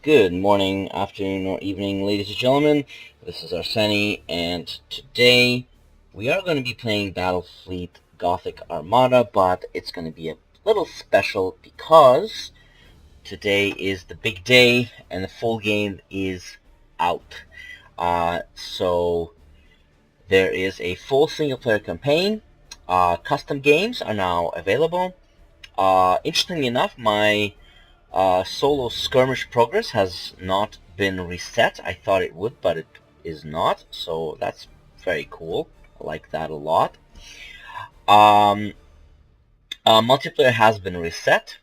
Good morning, afternoon, or evening, ladies and gentlemen. This is Arseni, and today we are going to be playing Battlefleet Gothic Armada, but it's going to be a little special because today is the big day and the full game is out. So there is a full single-player campaign. Custom games are now available. Interestingly enough, my solo skirmish progress has not been reset. I thought it would, but it is not, so that's very cool. I like that a lot. Multiplayer has been reset,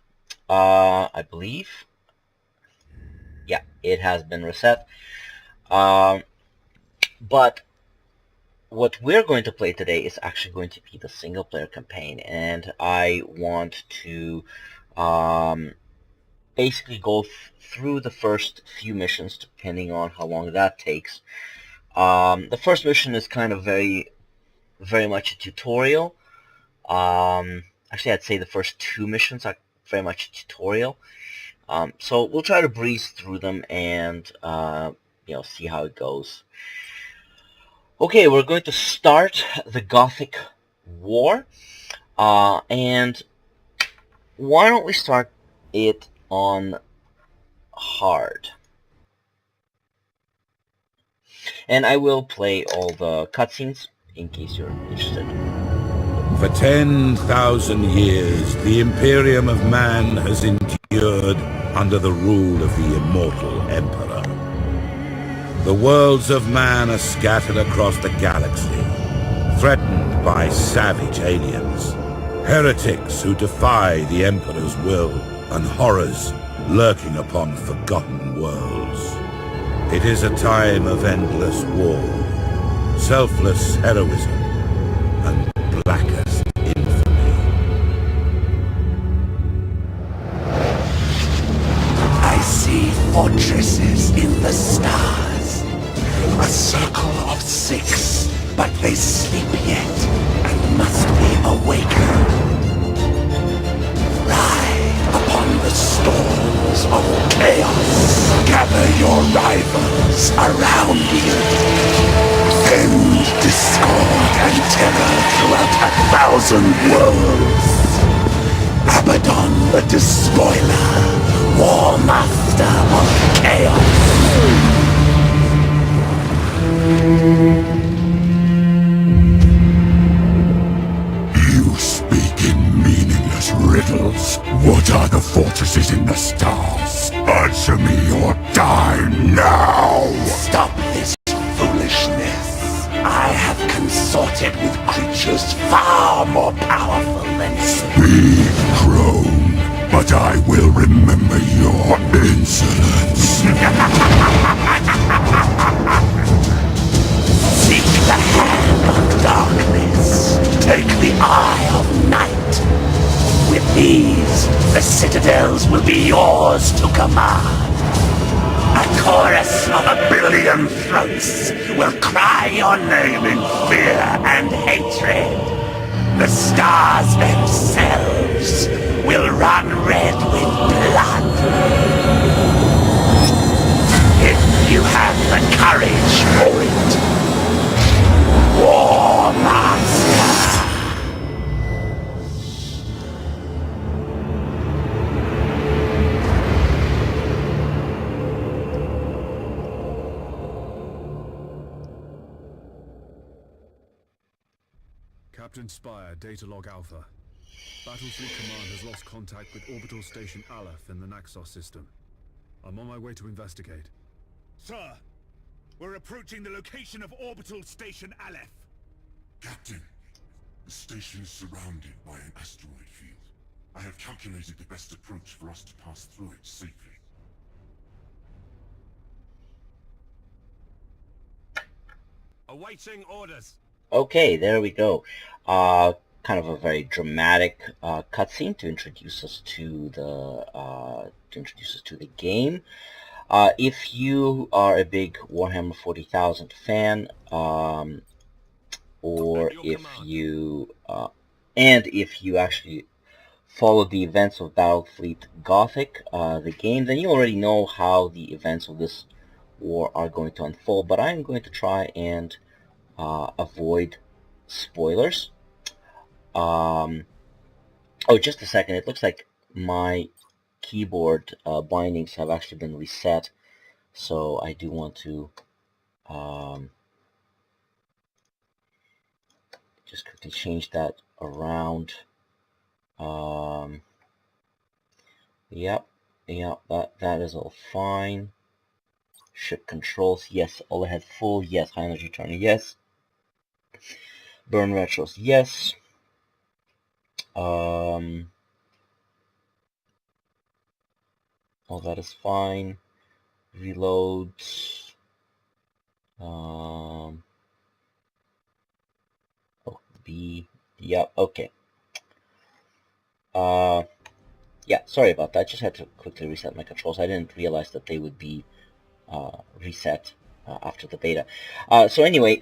I believe. Yeah, it has been reset. But what we're going to play today is actually going to be the single-player campaign, and I want to basically go through the first few missions, depending on how long that takes. The first mission is kind of very much a tutorial. Actually, I'd say the first two missions are very much a tutorial. So we'll try to breeze through them and see how it goes. Okay, we're going to start the Gothic War, and why don't we start it on hard? And I will play all the cutscenes in case you're interested. For 10,000 years, the Imperium of Man has endured under the rule of the immortal Emperor. The worlds of man are scattered across the galaxy, threatened by savage aliens, heretics who defy the Emperor's will, and horrors lurking upon forgotten worlds. It is a time of endless war, selfless heroism, and blackest infamy. I see fortresses in the stars. A circle of 6, but they sleep yet and must be awakened. Ride upon the storms of chaos. Gather your rivals around you. Send discord and terror throughout 1,000 worlds. Abaddon the Despoiler, War Master of Chaos. You speak in meaningless riddles. What are the fortresses in the stars? Answer me or die now! Stop this foolishness. I have consorted with creatures far more powerful than you. Speak, crone, but I will remember your insolence. Seek the hand of darkness. Take the eye of night. With these, the citadels will be yours to command. A chorus of 1 billion throats will cry your name in fear and hatred. The stars themselves will run red with blood. If you have the courage for it. War Master! Captain Spire, data log Alpha. Battlefleet Command has lost contact with Orbital Station Aleph in the Naxos system. I'm on my way to investigate. Sir, we're approaching the location of Orbital Station Aleph. Captain, the station is surrounded by an asteroid field. I have calculated the best approach for us to pass through it safely. Awaiting orders. Okay, there we go. Kind of a very dramatic cutscene to introduce us to the game. If you are a big Warhammer 40,000 fan, or if you actually follow the events of Battlefleet Gothic, the game, then you already know how the events of this war are going to unfold, but I'm going to try and avoid spoilers. Oh, just a second, it looks like my keyboard bindings have actually been reset, so I do want to just quickly change that around. Yep, that is all fine. Ship controls, yes. All ahead full, yes. High energy turn, yes. Burn retros, yes. All that is fine. Reloads. Oh, B. Yep, okay. Yeah, sorry about that. Just had to quickly reset my controls. I didn't realize that they would be reset after the beta. So anyway,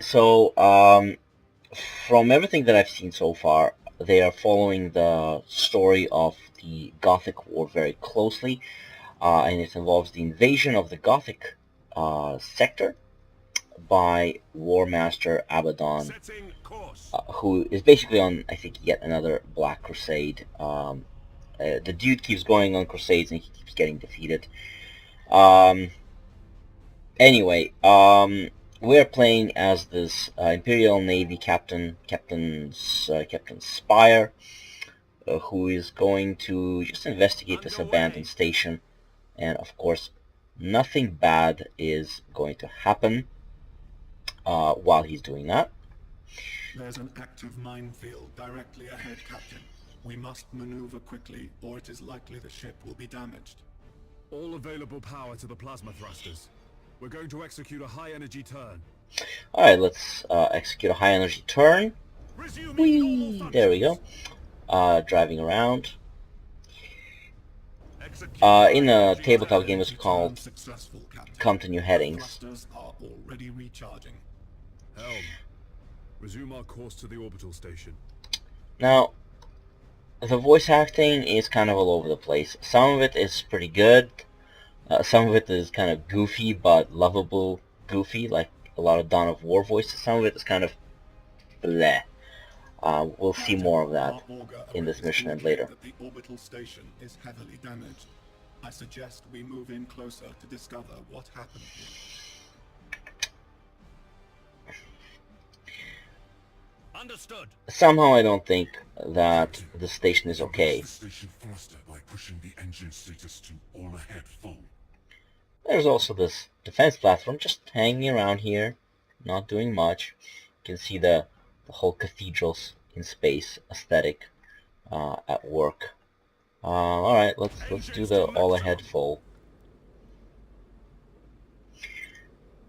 from everything that I've seen so far, they are following the story of the Gothic War very closely, and it involves the invasion of the Gothic sector by War Master Abaddon, who is basically on, I think, yet another Black Crusade. The dude keeps going on crusades and he keeps getting defeated. Anyway, we're playing as this Imperial Navy Captain Spire, who is going to just investigate this abandoned station, and of course, nothing bad is going to happen while he's doing that. There's an active minefield directly ahead, Captain. We must maneuver quickly, or it is likely the ship will be damaged. All available power to the plasma thrusters. We're going to execute a high-energy turn. Alright, let's execute a high-energy turn. Whee! There we go. Driving around. In a tabletop game, it's called Come to New Headings. Thrusters are already recharging. Helm, resume our course to the orbital station. Now, the voice acting is kind of all over the place. Some of it is pretty good. Some of it is kind of goofy, but lovable goofy, like a lot of Dawn of War voices. Some of it is kind of bleh. We'll see more of that in this mission and later. The orbital station is heavily damaged. I suggest we move in closer to discover what happened here. Understood. Somehow I don't think that the station is okay. The station faster by pushing the engine status to all ahead full. There's also this defense platform just hanging around here, not doing much. You can see the whole cathedrals in space aesthetic at work. Alright, let's do the all ahead full.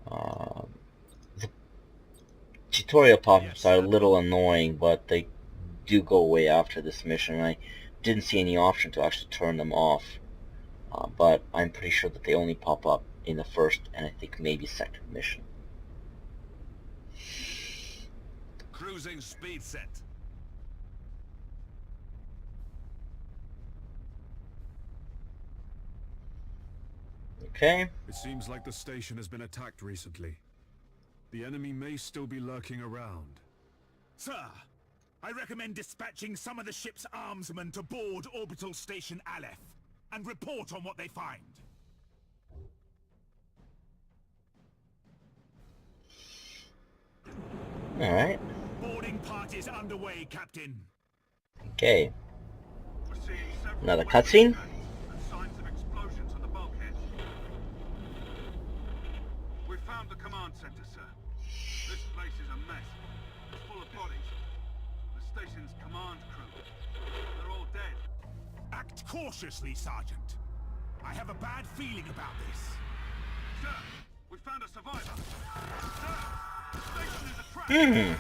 The tutorial pop-ups are a little annoying, but they do go away after this mission. I didn't see any option to actually turn them off, but I'm pretty sure that they only pop up in the first and I think maybe second mission. Cruising speed set. Okay. It seems like the station has been attacked recently. The enemy may still be lurking around. Sir, I recommend dispatching some of the ship's armsmen to board orbital station Aleph and report on what they find. Alright. Boarding parties underway, Captain. Okay. Another cutscene. Signs of explosions on the bulkhead. We found the command center, sir. This place is a mess. It's full of bodies. The station's command crew. They're all dead. Act cautiously, Sergeant. I have a bad feeling about this. Sir, we found a survivor. Sir, the station is a trap.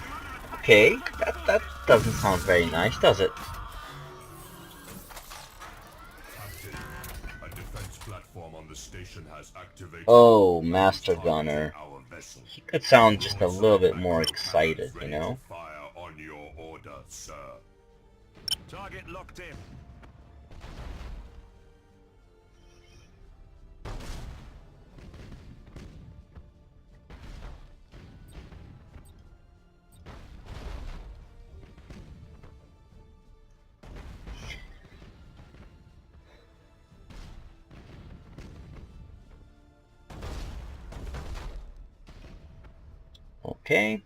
Okay, that doesn't sound very nice, does it? Captain, a defense platform on the station has activated. Oh, Master Gunner. Our vessel. He could sound just a little bit more excited, you know? Fire on your order, sir. Target locked in. Okay.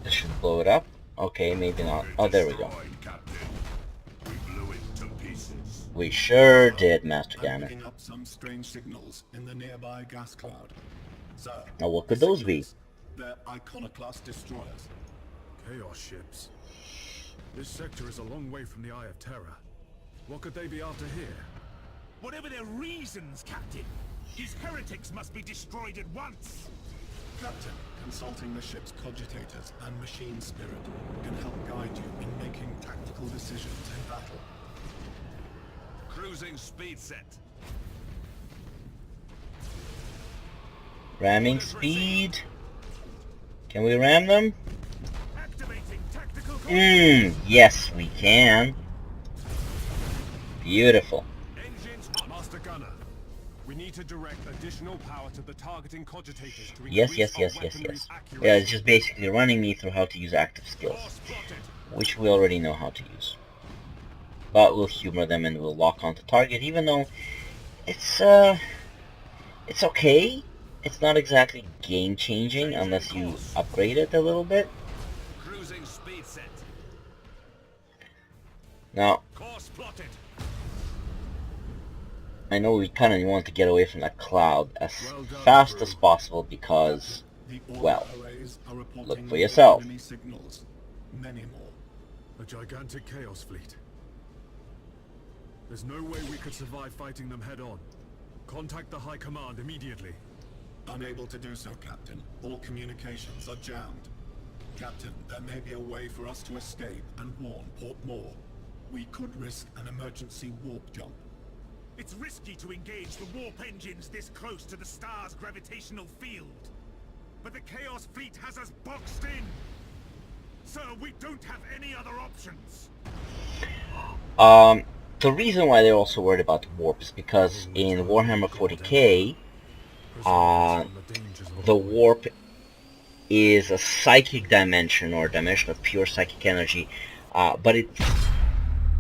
This should blow it up. Okay, maybe not. Oh, there we go. We sure did, Master Gammon. Picking up some strange signals in the nearby gas cloud. Sir, Now what could those be? they're iconoclast destroyers. Chaos ships. This sector is a long way from the Eye of Terror. What could they be after here? Whatever their reasons, Captain, these heretics must be destroyed at once. Captain, consulting the ship's cogitators and machine spirit can help guide you in making tactical decisions in battle. Cruising speed set. Ramming speed. Can we ram them? Activating tactical Yes, we can. Beautiful. Engines. Master Gunner, we need to direct additional power to the targeting cogitators to Yes. increase our weaponry's accuracy. Yeah, it's just basically running me through how to use active skills, which we already know how to use. But we'll humor them and we'll lock onto target, even though it's okay. It's not exactly game-changing unless you upgrade it a little bit. Cruising speed set. Now, Course plotted. I know we kind of want to get away from that cloud as fast as possible because, The order well, arrays are reporting look for more yourself. enemy signals. Many more. A gigantic Chaos fleet. There's no way we could survive fighting them head-on. Contact the High Command immediately. Unable to do so, Captain. All communications are jammed. Captain, there may be a way for us to escape and warn Port Moore. We could risk an emergency warp jump. It's risky to engage the warp engines this close to the star's gravitational field. But the Chaos Fleet has us boxed in. Sir, we don't have any other options. The reason why they're also worried about warp is because in Warhammer 40k, the warp is a psychic dimension or a dimension of pure psychic energy, but it's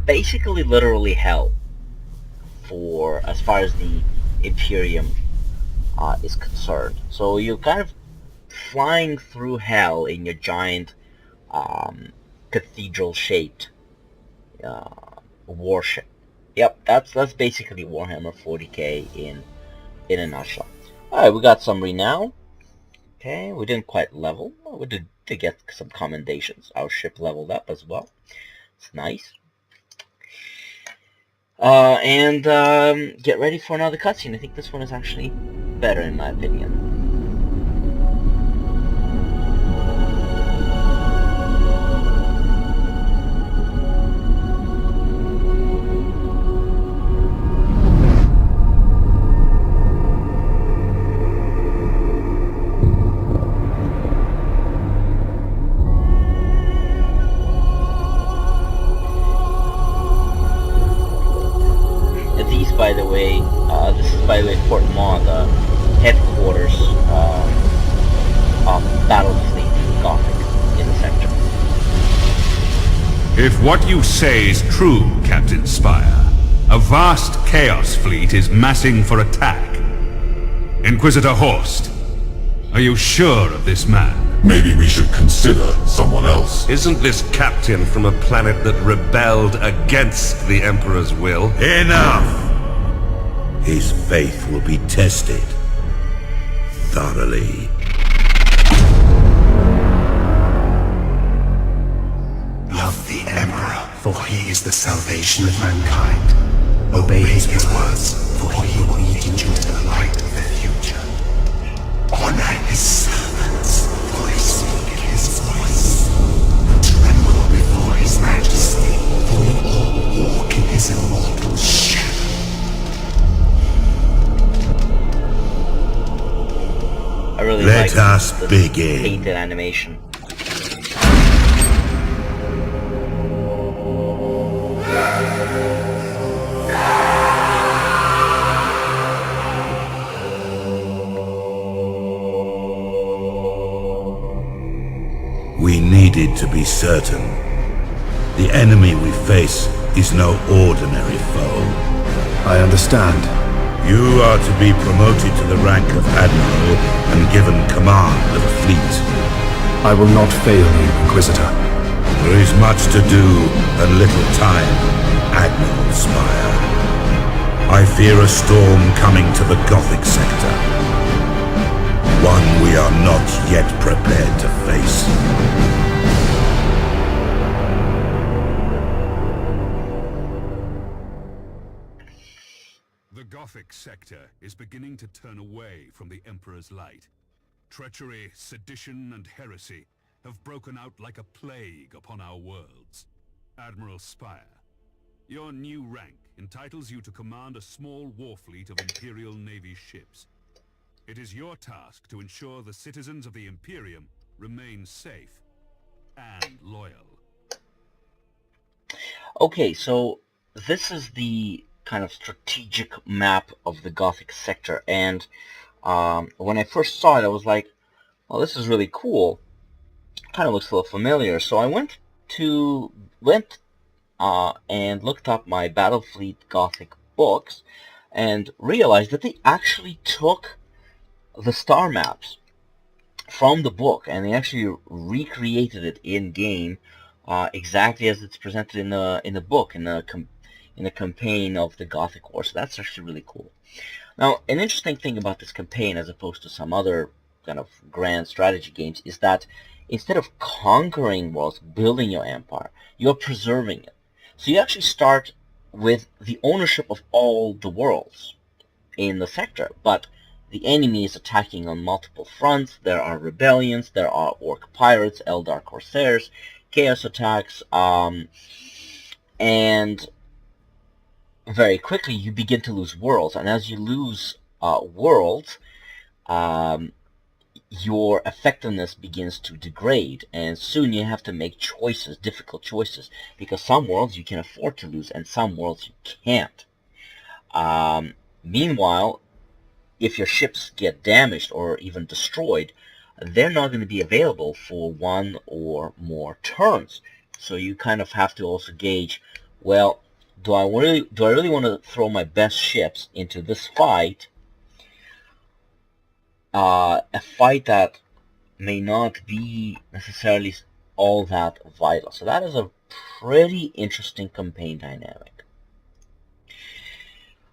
basically literally hell for as far as the Imperium is concerned. So you're kind of flying through hell in your giant cathedral-shaped warship. Yep, that's basically Warhammer 40k in a nutshell. Alright, we got some renown. Okay, we didn't quite level. We did get some commendations. Our ship leveled up as well. It's nice. Get ready for another cutscene. I think this one is actually better in my opinion. By the way, this is by the way Fort Maw, the headquarters of Battlefleet Gothic in the sector. If what you say is true, Captain Spire, a vast Chaos fleet is massing for attack. Inquisitor Horst, are you sure of this man? Maybe we should consider someone else. Isn't this captain from a planet that rebelled against the Emperor's will? Enough! His faith will be tested thoroughly. Love the Emperor, for he is the salvation of mankind. Obey his words, for he will lead you into the light of the future. Honor his servants, for they speak his voice. Tremble before his majesty, for we all walk in his immortal shadow. I really Let like us the begin. painted animation. We needed to be certain. The enemy we face is no ordinary foe. I understand. You are to be promoted to the rank of Admiral and given command of a fleet. I will not fail you, Inquisitor. There is much to do and little time, Admiral Spire. I fear a storm coming to the Gothic sector. One we are not yet prepared to face. The Gothic sector is beginning to turn away from the Emperor's light. Treachery, sedition, and heresy have broken out like a plague upon our worlds. Admiral Spire, your new rank entitles you to command a small war fleet of Imperial Navy ships. It is your task to ensure the citizens of the Imperium remain safe and loyal. Okay, so this is the kind of strategic map of the Gothic sector, and when I first saw it, I was like, well, this is really cool. Kind of looks a little familiar. So I went and looked up my Battlefleet Gothic books and realized that they actually took the star maps from the book and they actually recreated it in game exactly as it's presented in the book in the campaign of the Gothic War. So that's actually really cool. Now, an interesting thing about this campaign, as opposed to some other kind of grand strategy games, is that instead of conquering worlds, building your empire, you're preserving it. So you actually start with the ownership of all the worlds in the sector, but the enemy is attacking on multiple fronts. There are rebellions, there are orc pirates, Eldar corsairs, chaos attacks, and very quickly you begin to lose worlds, and as you lose worlds, your effectiveness begins to degrade, and soon you have to make choices, difficult choices, because some worlds you can afford to lose and some worlds you can't. Meanwhile, if your ships get damaged or even destroyed, they're not going to be available for one or more turns. So you kind of have to also gauge, well, do I really want to throw my best ships into this fight? A fight that may not be necessarily all that vital. So that is a pretty interesting campaign dynamic.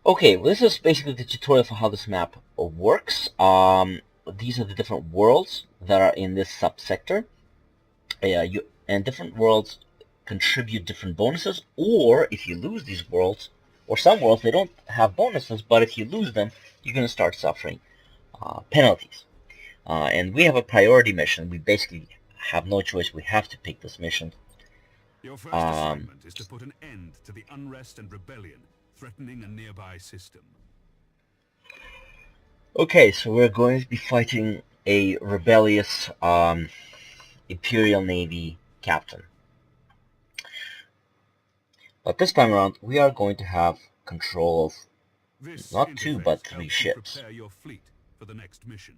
Okay, well, this is basically the tutorial for how this map works. These are the different worlds that are in this subsector. And different worlds contribute different bonuses, or if you lose these worlds, or some worlds, they don't have bonuses, but if you lose them, you're going to start suffering penalties. And we have a priority mission. We basically have no choice. We have to pick this mission. Your first assignment is to put an end to the unrest and rebellion threatening a nearby system. Okay, so we're going to be fighting a rebellious Imperial Navy captain. But this time around, we are going to have control of not 2, but 3 ships. Prepare your fleet for the next mission.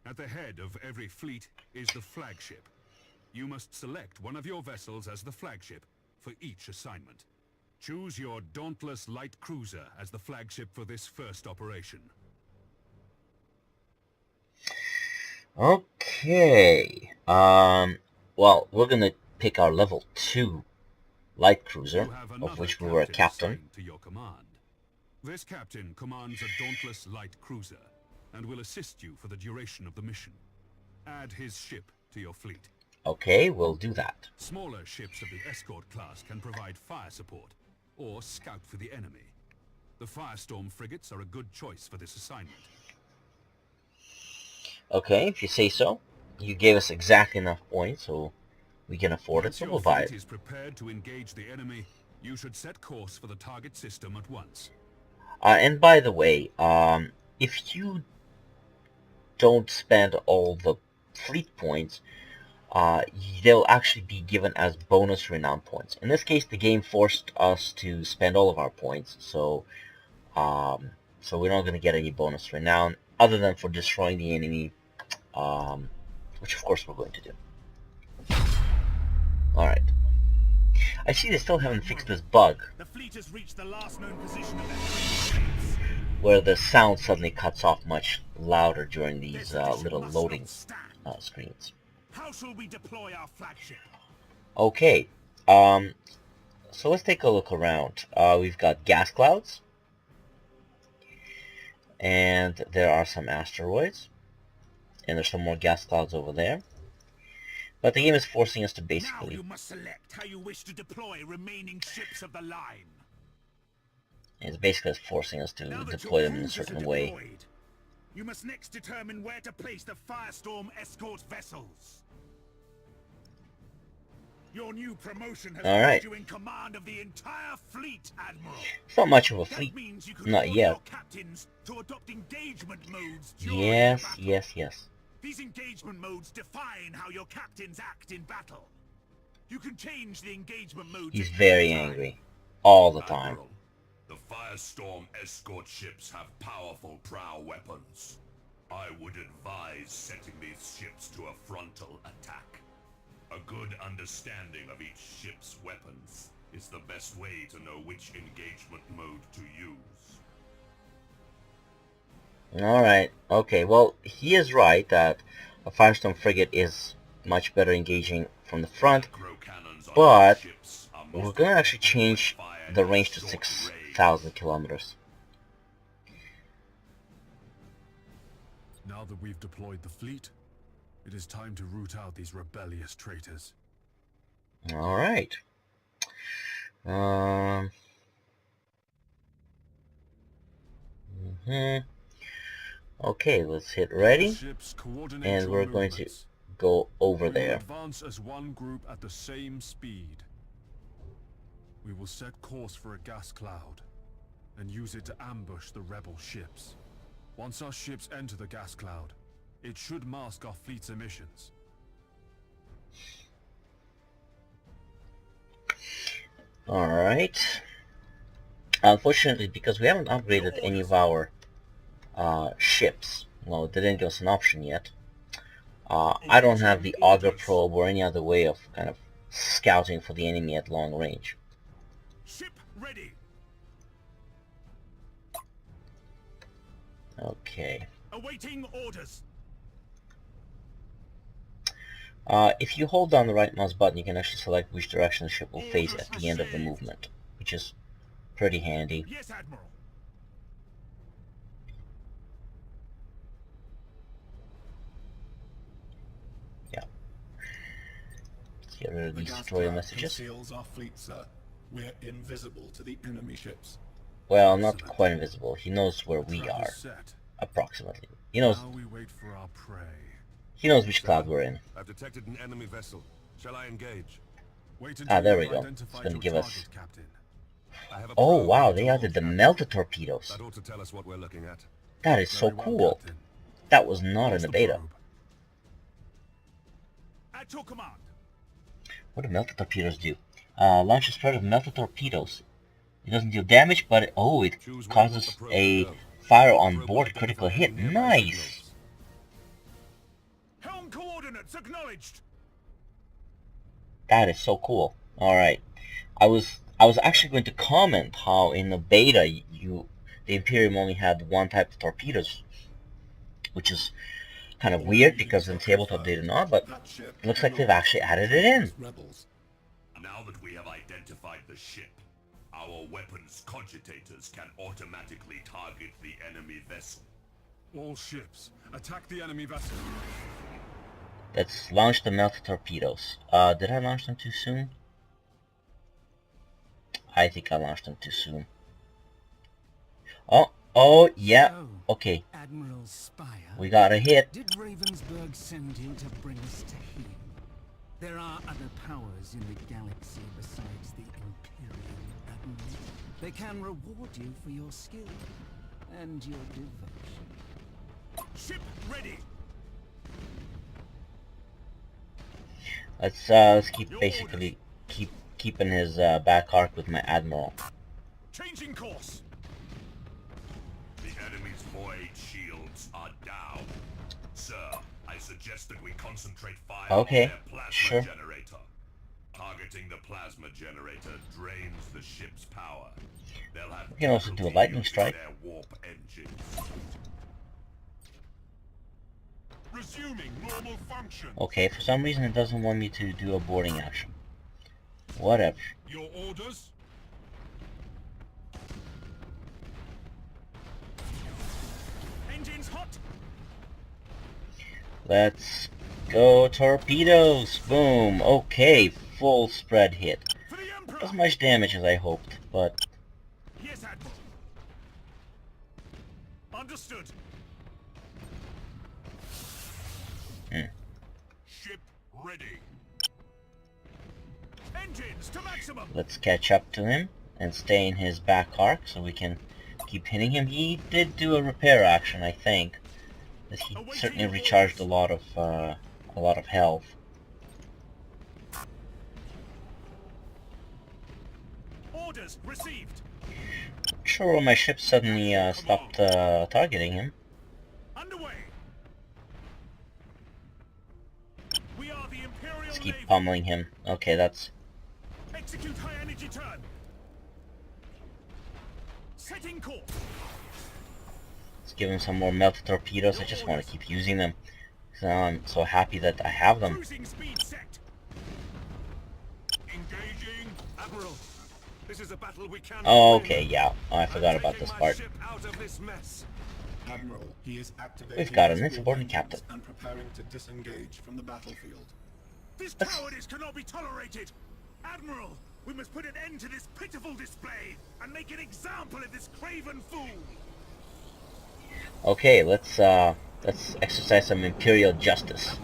At the head of every fleet is the flagship. You must select one of your vessels as the flagship for each assignment. Choose your dauntless light cruiser as the flagship for this first operation. Okay. Well, we're gonna pick our level 2 light cruiser, of which we were a captain. To your command. This captain commands a dauntless light cruiser and will assist you for the duration of the mission. Add his ship to your fleet. Okay, we'll do that. Smaller ships of the escort class can provide fire support or scout for the enemy. The Firestorm frigates are a good choice for this assignment. Okay, if you say so. You gave us exactly enough points, so we can afford it, so we'll buy it. Once your fleet is prepared to engage the enemy, you should set course for the target system at once. And by the way, if you don't spend all the fleet points, they'll actually be given as bonus renown points. In this case, the game forced us to spend all of our points, so we're not going to get any bonus renown, other than for destroying the enemy, which of course we're going to do. Alright. I see they still haven't fixed this bug. The fleet has reached the last known position of their training ships. where the sound suddenly cuts off much louder during these little loading screens. How shall we deploy our flagship? Okay, so let's take a look around. We've got gas clouds, and there are some asteroids, and there's some more gas clouds over there. But the game is forcing us to basically... Now you must select how you wish to deploy remaining ships of the line. It's basically forcing us to deploy them in a certain way. You must next determine where to place the Firestorm escort vessels. Your new promotion has put you in command of the entire fleet, Admiral. It's not much of a fleet. Not yet. Your captains to adopt engagement modes during yes, battle. yes. These engagement modes define how your captains act in battle. You can change the engagement mode. He's very angry. All the time. Admiral, the Firestorm escort ships have powerful prow weapons. I would advise setting these ships to a frontal attack. A good understanding of each ship's weapons is the best way to know which engagement mode to use. Alright, okay, well, he is right that a Firestorm frigate is much better engaging from the front, but we're going to actually change the range to 6,000 kilometers. Now that we've deployed the fleet, it is time to root out these rebellious traitors. Alright. Okay, let's hit ready, and we're going to go over there. Advance as one group at the same speed. We will set course for a gas cloud, and use it to ambush the rebel ships. Once our ships enter the gas cloud, it should mask our fleet's emissions. Alright. Unfortunately, because we haven't upgraded any of our ships, well, they didn't give us an option yet. I don't have the auger probe or any other way of kind of scouting for the enemy at long range. Ship ready. Okay. Awaiting orders. If you hold down the right mouse button, you can actually select which direction the ship will face at the end of the movement, which is pretty handy. Yes, Admiral. Yeah. Let's get rid of these destroyer messages. Conceals our fleet, sir. We're invisible to the enemy ships. Well, not quite invisible. He knows where we are, approximately. He knows. Now we wait for our prey. He knows which cloud we're in. I've detected an enemy vessel. Shall I engage? There we go. It's going to give us... Oh, wow, they added the melted torpedoes. That ought to tell us what we're looking at. That is so cool. That was not in the beta. At your command. What do melted torpedoes do? Launch a spread of melted torpedoes. It doesn't deal damage, but it causes a fire on board critical hit. Nice! Helm coordinates acknowledged. That is so cool. Alright. I was actually going to comment how in the beta the Imperium only had one type of torpedoes, which is kind of weird because in tabletop they do not, but it looks like they've actually added it in. Now that we have identified the ship, our weapons cogitators can automatically target the enemy vessel. All ships, attack the enemy vessel. Let's launch the melted torpedoes. Did I launch them too soon? I think I launched them too soon. Oh, yeah. Okay. Admiral Spire, we got a hit. Did Ravensburg send you to bring us to him? There are other powers in the galaxy besides the Imperium, Admiral. They can reward you for your skill and your devotion. Ship ready. Let's keeping his back arc with my admiral. Changing course. The enemy's void shields are down. Sir, I suggest that we concentrate fire on their plasma generator. Targeting the plasma generator drains the ship's power. They'll have we can also do a lightning strike. Their warp engines. Resuming normal function. Okay, for some reason it doesn't want me to do a boarding action. Whatever. Your orders? Engines hot. Let's go torpedoes! Boom! Okay, full spread hit. For the Emperor. Not as much damage as I hoped, but Yes, Admiral. Understood. Ship ready. Engines to maximum. let's catch up to him and stay in his back arc so we can keep hitting him. He did do a repair action, I think, as he certainly recharged a lot of health. Orders received. Not sure why my ship suddenly stopped targeting him. Underway. We are the Imperial Let's keep Navy. pummeling him. Okay, that's... Execute high energy turn. Setting course. Let's give him some more melted torpedoes. I just want to keep using them. So I'm so happy that I have them. Cruising speed set. Engaging. Admiral, this is a battle we cannot Oh, win. okay, yeah. Oh, I forgot about this part. Ship out of this mess. Admiral, he is activating We've got his an war insubordinate engines captain. and preparing to disengage from the battlefield. This cowardice cannot be tolerated. Admiral, we must put an end to this pitiful display and make an example of this craven fool. Okay, let's exercise some imperial justice.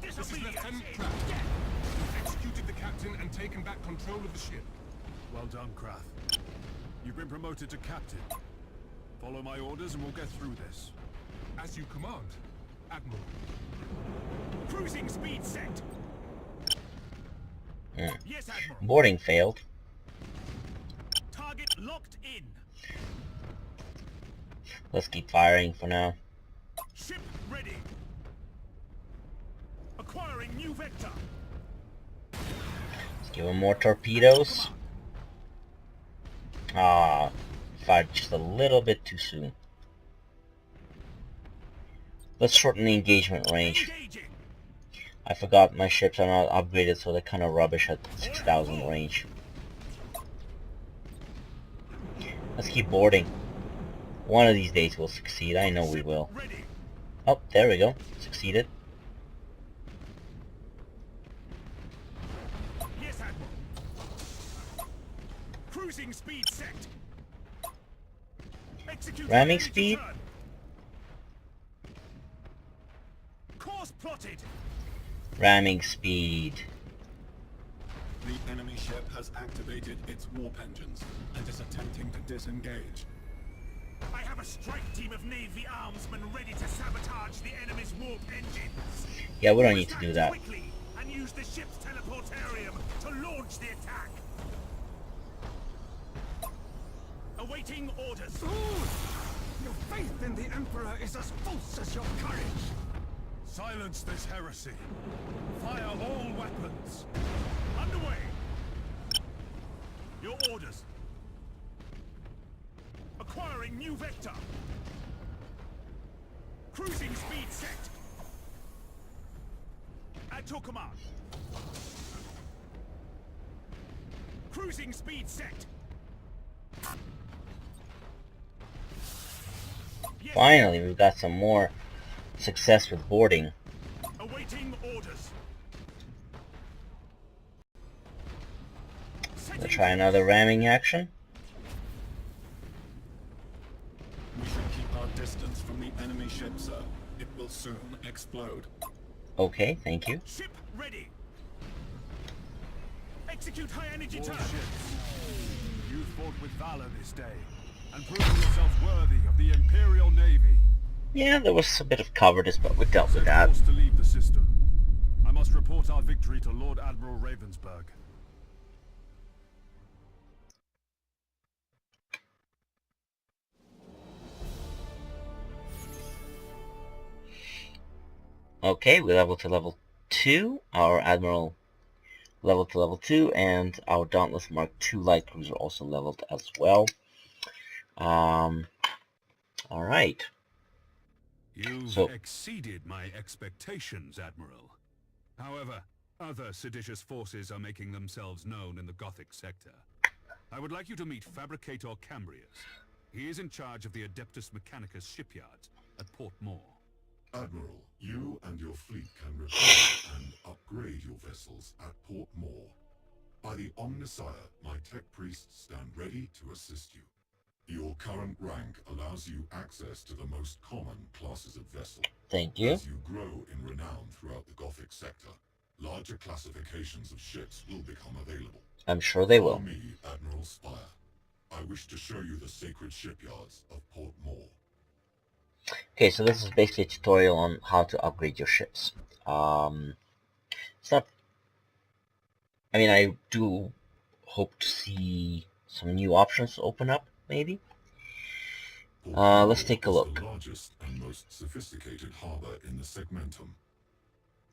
This is Lieutenant Kraft. You've executed the captain and taken back control of the ship. Well done, Krath. You've been promoted to captain. Follow my orders and we'll get through this. As you command, Admiral. Cruising speed set. Yes, Admiral. Boarding failed. Target locked in. Let's keep firing for now. Ship ready. Acquiring new vector. Let's give him more torpedoes. Ah, fired just a little bit too soon. Let's shorten the engagement range. Engaging. I forgot my ships are not upgraded, so they're kind of rubbish at 6,000 range. Let's keep boarding. One of these days we'll succeed. I know we will. Ready. Oh, there we go. Succeeded. Yes, Admiral. Cruising speed set. Execute Ramming energy speed? turn. Course plotted. Ramming speed. The enemy ship has activated its warp engines and is attempting to disengage. I have a strike team of Navy armsmen ready to sabotage the enemy's warp engines. Yeah, we don't need to do that. Quickly and use the ship's teleportarium to launch the attack. Awaiting orders. Your faith in the Emperor is as false as your courage. Silence this heresy. Fire all weapons. Underway. Your orders. Acquiring new vector. Cruising speed set. At your command. Cruising speed set. Yes. Finally, we've got some more success with boarding. Awaiting orders. Let's try another ramming action. We should keep our distance from the enemy ship, sir. It will soon explode. Okay, thank you. Ship ready. Execute high energy All turn. ships. You fought with valor this day, and proven yourself worthy of the Imperial Navy. Yeah, there was a bit of cowardice, but we dealt with Set that. course to leave the system. I must report our victory to Lord Admiral Ravensburg. Okay, we leveled to level 2. Our Admiral leveled to level 2, and our Dauntless Mark II light cruiser also leveled as well. Alright. You've So, exceeded my expectations, Admiral. However, other seditious forces are making themselves known in the Gothic sector. I would like you to meet Fabricator Cambrius. He is in charge of the Adeptus Mechanicus shipyard at Port Moore. Admiral, you and your fleet can repair and upgrade your vessels at Port Moore. By the Omnissiah, my tech priests stand ready to assist you. Your current rank allows you access to the most common classes of vessel. thank you. As you grow in renown throughout the Gothic sector, larger classifications of ships will become available. I'm sure they Follow will. me, Admiral Spire. I wish to show you the sacred shipyards of Port Moore. Okay, so this is basically a tutorial on how to upgrade your ships. It's not... I mean, I do hope to see some new options open up, maybe. Let's take a look. The largest and most sophisticated harbor in the Segmentum.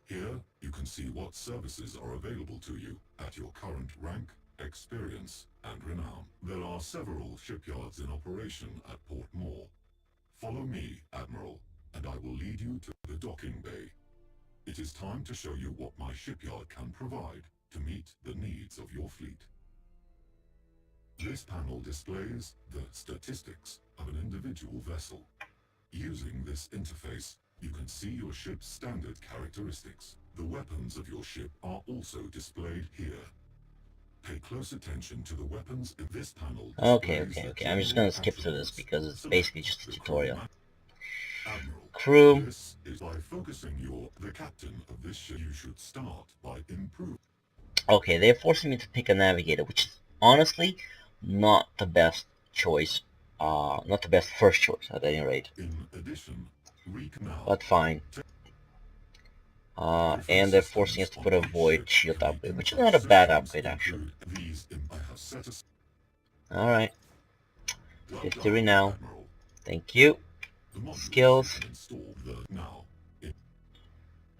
Here, you can see what services are available to you at your current rank, experience, and renown. There are several shipyards in operation at Port Moore. Follow me, Admiral, and I will lead you to the docking bay. It is time to show you what my shipyard can provide to meet the needs of your fleet. This panel displays the statistics of an individual vessel. Using this interface, you can see your ship's standard characteristics. The weapons of your ship are also displayed here. Pay close attention to the weapons in this panel. Okay. I'm just gonna skip through this because it's basically just a tutorial. Crew. This is by focusing the captain of this ship. You should start by improving. Okay, they're forcing me to pick a navigator, which is honestly not the best choice. Not the best first choice at any rate. In addition, but fine. And they're forcing us to put a void shield upgrade, which is not a bad upgrade actually. Alright. 50 renown. Thank you. Skills.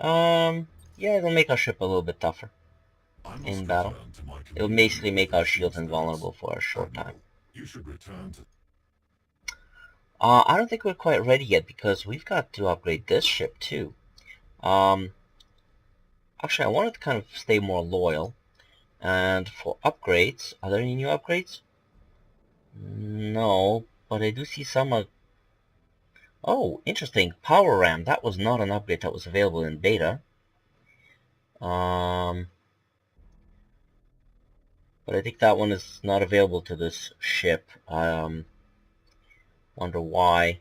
Yeah, it'll make our ship a little bit tougher in battle. It'll basically make our shields invulnerable for a short time. I don't think we're quite ready yet because we've got to upgrade this ship too. Actually, I wanted to kind of stay more loyal. And for upgrades, are there any new upgrades? No, but I do see some... Oh, interesting. Power Ram. That was not an upgrade that was available in beta. But I think that one is not available to this ship. Wonder why.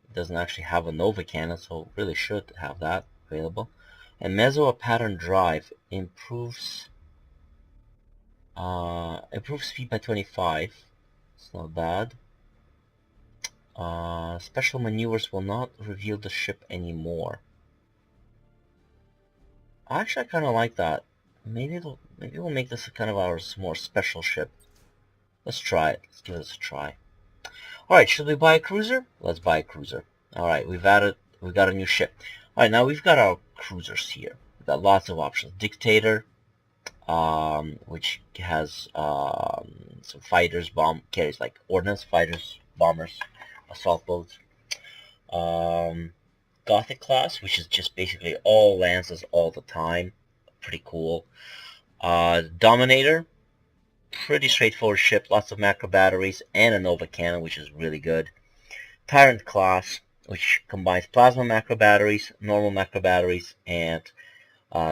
It doesn't actually have a Nova cannon, so it really should have that available. And Meso pattern drive improves speed by 25. It's not bad. Special maneuvers will not reveal the ship anymore. Actually, I kind of like that. Maybe we'll make this a kind of our more special ship. Let's try it. Let's give this a try. Alright, should we buy a cruiser? Let's buy a cruiser. Alright, we've got a new ship. Alright, now we've got our cruisers here. We've got lots of options. Dictator, which has some fighters, carries like ordnance, fighters, bombers, assault boats. Gothic class, which is just basically all lances all the time. Pretty cool. Dominator, pretty straightforward ship, lots of macro batteries, and a Nova cannon, which is really good. Tyrant class, which combines plasma macro batteries, normal macro batteries, and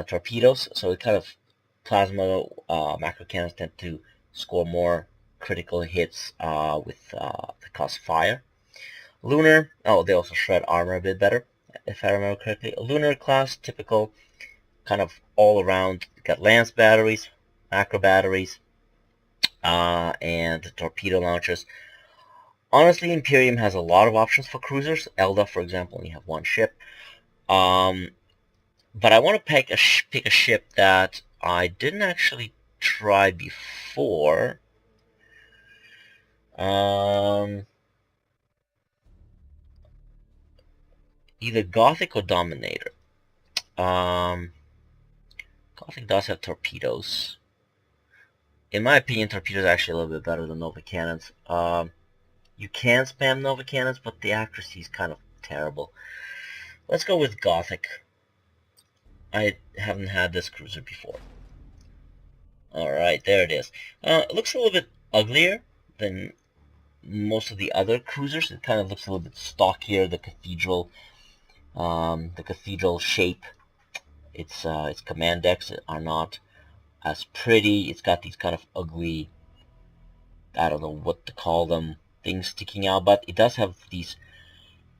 torpedoes. So it kind of plasma macro cannons tend to score more critical hits with the cost fire. Lunar, oh, they also shred armor a bit better, if I remember correctly. Lunar class, typical, kind of all around. Got lance batteries, macro batteries, and torpedo launchers. Honestly, Imperium has a lot of options for cruisers. Elda, for example, only have one ship. But I want to pick a ship that I didn't actually try before. Either Gothic or Dominator. Gothic does have torpedoes. In my opinion, torpedoes are actually a little bit better than Nova cannons. You can spam Nova cannons, but the accuracy is kind of terrible. Let's go with Gothic. I haven't had this cruiser before. Alright, there it is. It looks a little bit uglier than most of the other cruisers. It kind of looks a little bit stockier, the cathedral shape. Its command decks are not as pretty. It's got these kind of ugly, I don't know what to call them, things sticking out, but it does have these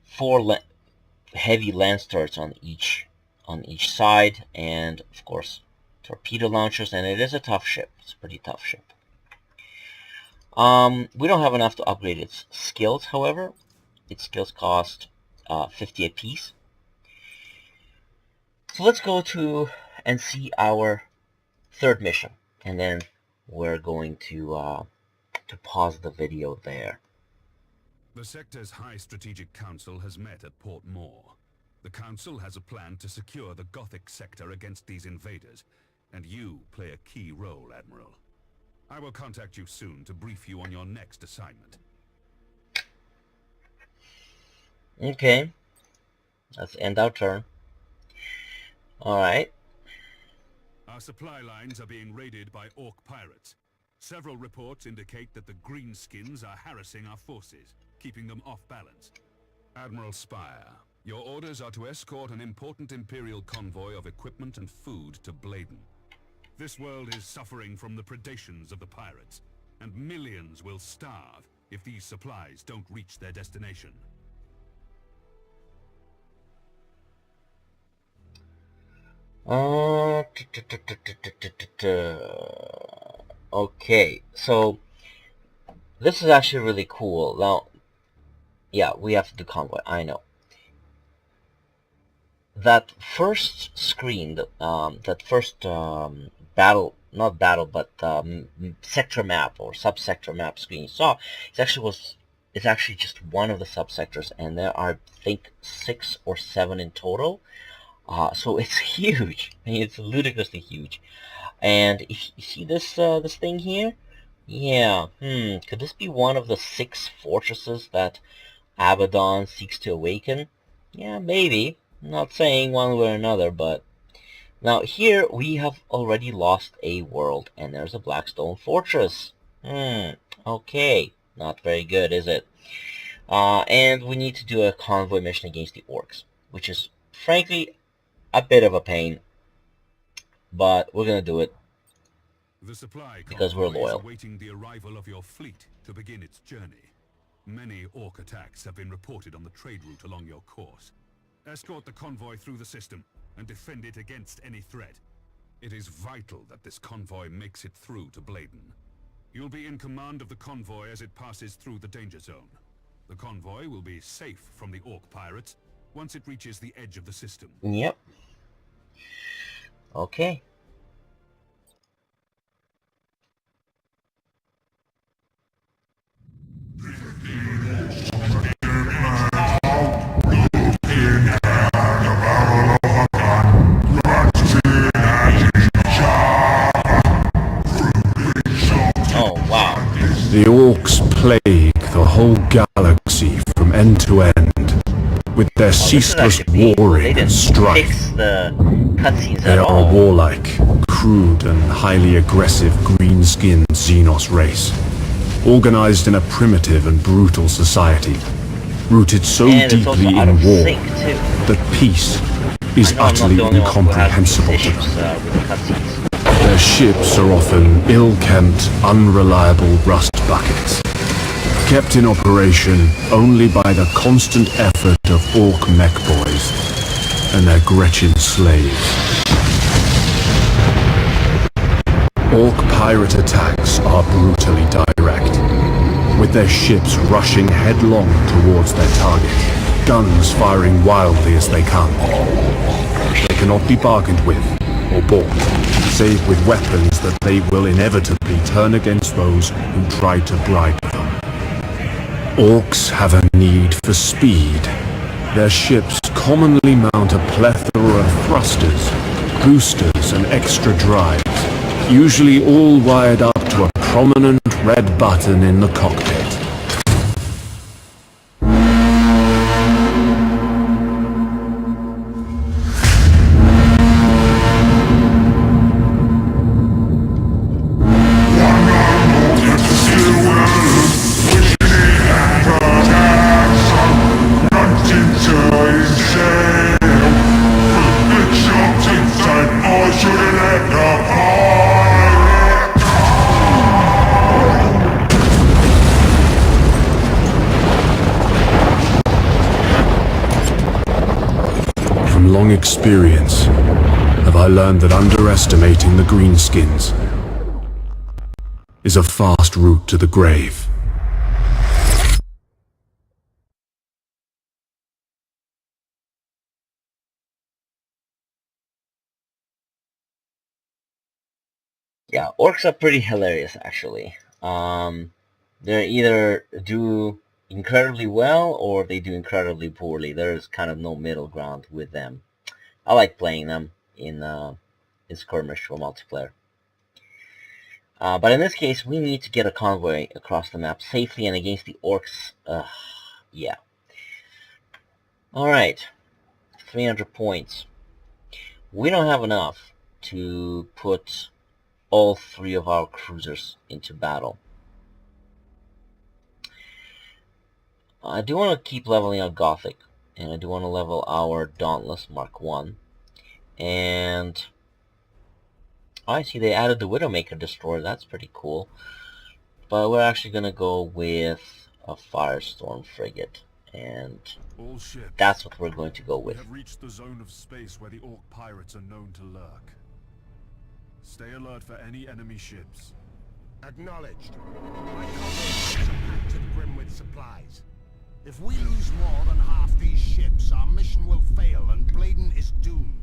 4 heavy lance turrets on each side, and of course torpedo launchers, and it is a tough ship. It's a pretty tough ship. We don't have enough to upgrade its skills, however. Its skills cost 50 apiece. So let's go to and see our 3rd mission, and then we're going to pause the video there. The sector's High Strategic Council has met at Port Moore. The Council has a plan to secure the Gothic sector against these invaders, and you play a key role, Admiral. I will contact you soon to brief you on your next assignment. Okay. Let's end our turn. Alright. Our supply lines are being raided by Orc pirates. Several reports indicate that the Greenskins are harassing our forces, keeping them off balance. Admiral Spire, your orders are to escort an important Imperial convoy of equipment and food to Bladen. This world is suffering from the predations of the pirates, and millions will starve if these supplies don't reach their destination. Okay, so this is actually really cool. Now, yeah, we have to do convoy, I know. That first screen, that first not battle, but sector map or subsector map screen you saw, it's actually just one of the subsectors, and there are, I think, 6 or 7 in total. So it's huge. I mean, it's ludicrously huge. And if you see this this thing here, yeah, could this be one of the 6 fortresses that Abaddon seeks to awaken? Yeah, maybe. I'm not saying one way or another, but now here we have already lost a world, and there's a Blackstone fortress. Okay, not very good, is it? And we need to do a convoy mission against the orcs, which is frankly a bit of a pain, but we're gonna do it because we're loyal. Is awaiting the arrival of your fleet to begin its journey. Many orc attacks have been reported on the trade route along your course. Escort the convoy through the system and defend it against any threat. It is vital that this convoy makes it through to Bladen. You'll be in command of the convoy as it passes through the danger zone. The convoy will be safe from the orc pirates once it reaches the edge of the system. Yep. Okay. The orcs plague the whole galaxy from end to end, with their ceaseless warring and strife. They are a warlike, crude and highly aggressive green-skinned Xenos race, organized in a primitive and brutal society, rooted so deeply in war that peace is utterly incomprehensible to them. Their ships are often ill-kempt, unreliable rust buckets, kept in operation only by the constant effort of orc mech boys and their Gretchen slaves. Orc pirate attacks are brutally direct, with their ships rushing headlong towards their target, guns firing wildly as they come. They cannot be bargained with or bought, save with weapons that they will inevitably turn against those who try to bribe them. Orcs have a need for speed. Their ships commonly mount a plethora of thrusters, boosters, and extra drives, usually all wired up to a prominent red button in the cockpit. From long experience, have I learned that underestimating the greenskins is a fast route to the grave. Yeah, orcs are pretty hilarious, actually. They either do incredibly well or they do incredibly poorly. There's kind of no middle ground with them. I like playing them in skirmish or multiplayer. But in this case, we need to get a convoy across the map safely and against the orcs. Yeah. Alright. 300 points. We don't have enough to put all 3 of our cruisers into battle. I do want to keep leveling out Gothic, and I do want to level our Dauntless Mark 1. And I see they added the Widowmaker Destroyer. That's pretty cool. But we're actually going to go with a Firestorm Frigate, and All ships, that's what we're going to go we with. have reached the zone of space where the Orc pirates are known to lurk. Stay alert for any enemy ships. Acknowledged. My convoys are packed to the brim with supplies. If we lose more than half these ships, our mission will fail and Bladen is doomed.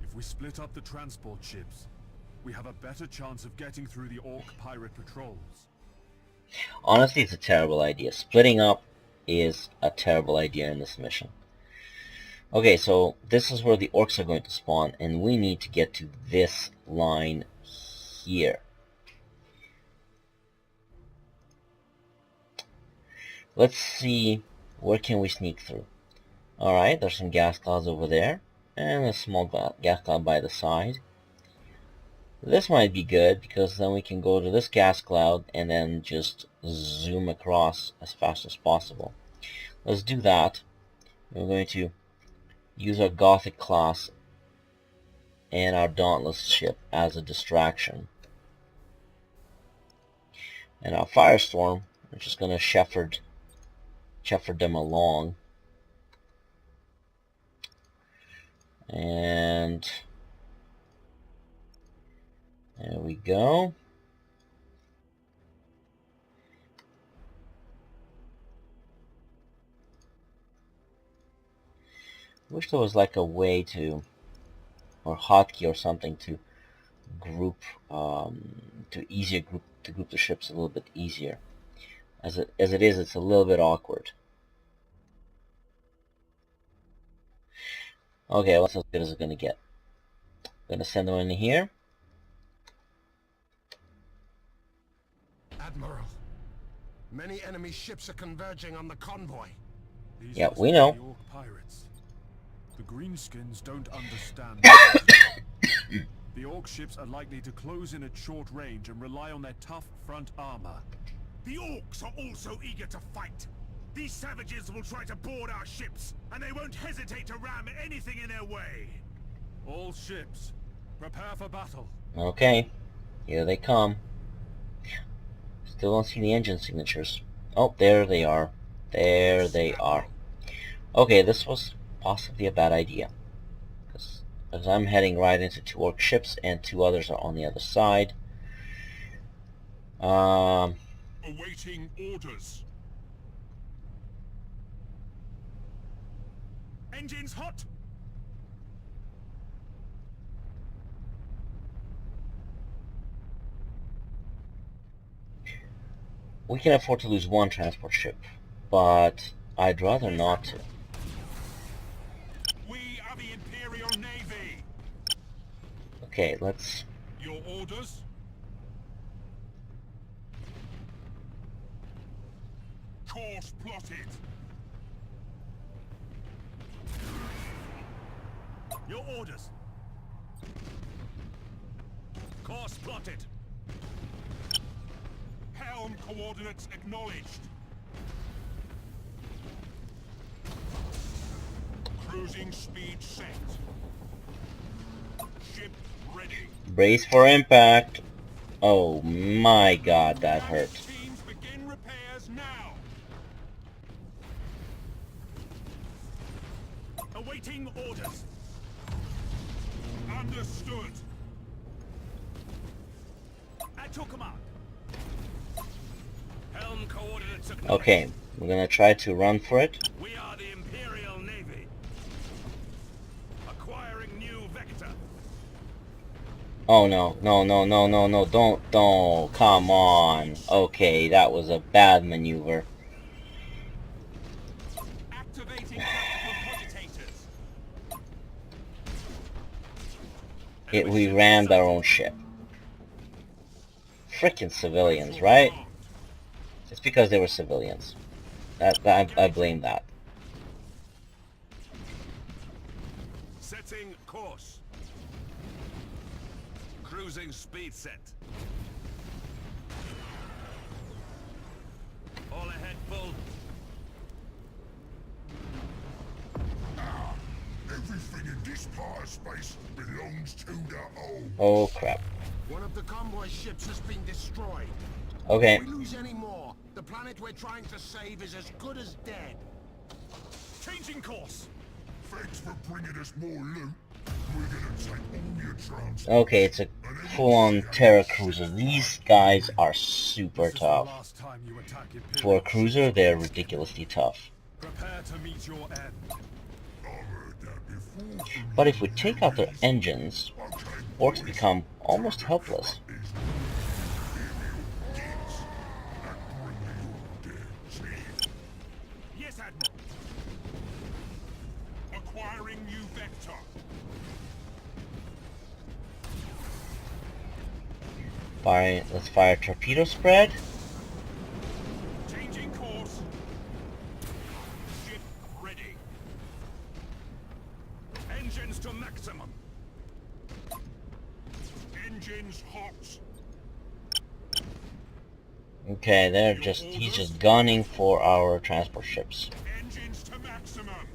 If we split up the transport ships, we have a better chance of getting through the Orc pirate patrols. Honestly, it's a terrible idea. Splitting up is a terrible idea in this mission. Okay, so this is where the orcs are going to spawn, and we need to get to this line here. Let's see, where can we sneak through? Alright, there's some gas clouds over there, and a small gas cloud by the side. This might be good, because then we can go to this gas cloud and then just zoom across as fast as possible. Let's do that. We're going to use our Gothic class and our Dauntless ship as a distraction. And our Firestorm, we're just going to shepherd them along. And there we go. Wish there was like a way to, or hotkey or something to group, to group the ships a little bit easier. As it is, it's a little bit awkward. Okay, well, that's as good as it's gonna get. Gonna send them in here. Admiral, many enemy ships are converging on the convoy. These Yeah, must we be know. The Orc pirates. The greenskins don't understand what to do. The Orc ships are likely to close in at short range and rely on their tough front armor. The orcs are also eager to fight. These savages will try to board our ships, and they won't hesitate to ram anything in their way. All ships, prepare for battle. Okay, here they come. Still don't see the engine signatures. Oh, there they are. There they are. Okay, this was possibly a bad idea, because I'm heading right into 2 orc ships and 2 others are on the other side. Awaiting orders. Engines hot. We can afford to lose 1 transport ship, but I'd rather not to. We are the Imperial Navy. Okay, let's... Your orders? Course plotted. Your orders. Course plotted. Helm coordinates acknowledged. Cruising speed set. Ship ready. brace for impact. Oh my god, that hurt. Teams begin repairs now. Awaiting orders. Understood. At your command. Helm coordinates acknowledged. Okay, we're gonna try to run for it. We are the Imperial Navy. Acquiring new vector. Oh no, no, no, no, no, no, don't, come on. Okay, that was a bad maneuver. Activating tactical cogitators. We rammed our own ship. Frickin' civilians, right? It's because they were civilians. I blame that. Setting course. Cruising speed set. All ahead full. Everything in this part of space belongs to the old. Oh crap. One of the convoy ships has been destroyed. Okay. If we lose any more, the planet we're trying to save is as good as dead. Changing course. Thanks for bringing us more loot. We're gonna take all your transport. Okay, it's a full-on terror cruiser. These guys are super tough. For a cruiser, they're ridiculously tough. Prepare to meet your end. But if we take out their engines, orcs become almost helpless. Yes, Admiral. Acquiring new vector. Let's fire torpedo spread. Changing course. Ship ready. Engines to maximum. Engines hot. Okay, he's just gunning for our transport ships. Engines to maximum.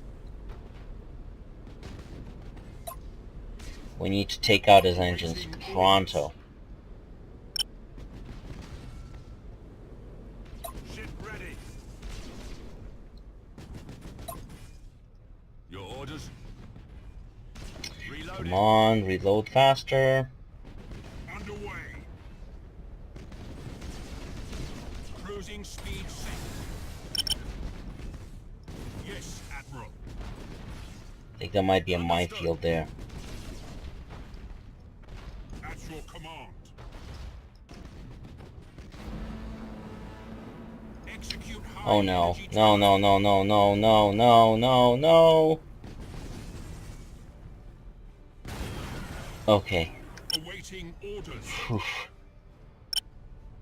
We need to take out his engines pronto. Ship ready. Your orders. Reloading. Come on, reload faster. Underway. Cruising speed set. Yes, Admiral. I think there might be a minefield there. At your command. Execute high Oh no. energy No, no, no, no, no, no, no, no, no. Okay. awaiting orders. Oof.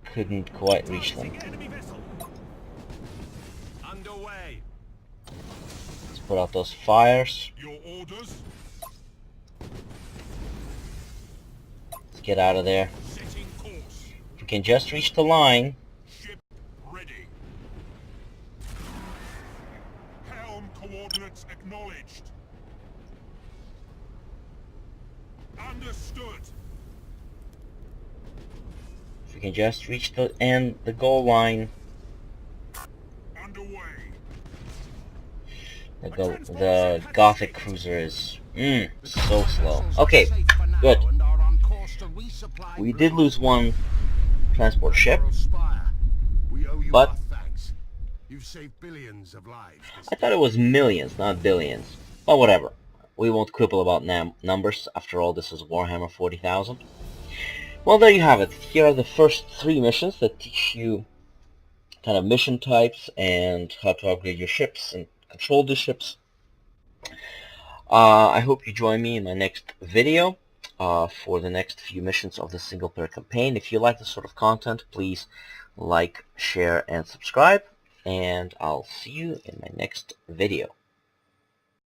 Couldn't quite reach them. Enemy vessel. Underway. Let's put out those fires. Your orders. Let's get out of there. Setting course. If we can just reach the line. Ship ready. Helm coordinates acknowledged. Understood. If we can just reach the goal line. Underway. The Gothic cruiser is so slow. Okay, good. We did lose one transport ship, but You've saved billions of lives. I thought it was millions, not billions. But whatever. We won't quibble about numbers. After all, this is Warhammer 40,000. Well, there you have it. Here are the first 3 missions that teach you kind of mission types and how to upgrade your ships and control the ships. I hope you join me in my next video for the next few missions of the single-player campaign. If you like this sort of content, please like, share, and subscribe. And I'll see you in my next video.